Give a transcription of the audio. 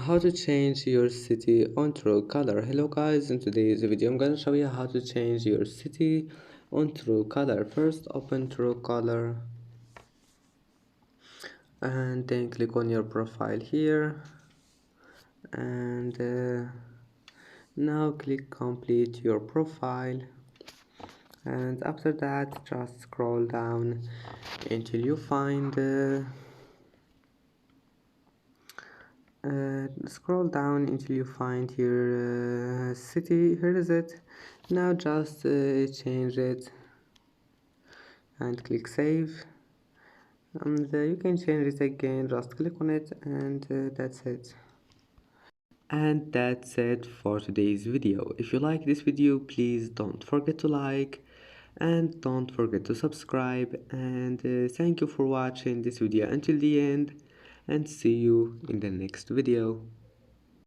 How to change your city on Truecaller. Hello guys, in today's video I'm gonna show you how to change your city on Truecaller. First open Truecaller and then click on your profile here and now click complete your profile, and after that just scroll down until you find scroll down until you find your city. Here is it. Now just change it and click save, and you can change it again, just click on it, and that's it. And that's it for today's video. If you like this video, please don't forget to like and don't forget to subscribe, and thank you for watching this video until the end, and see you in the next video.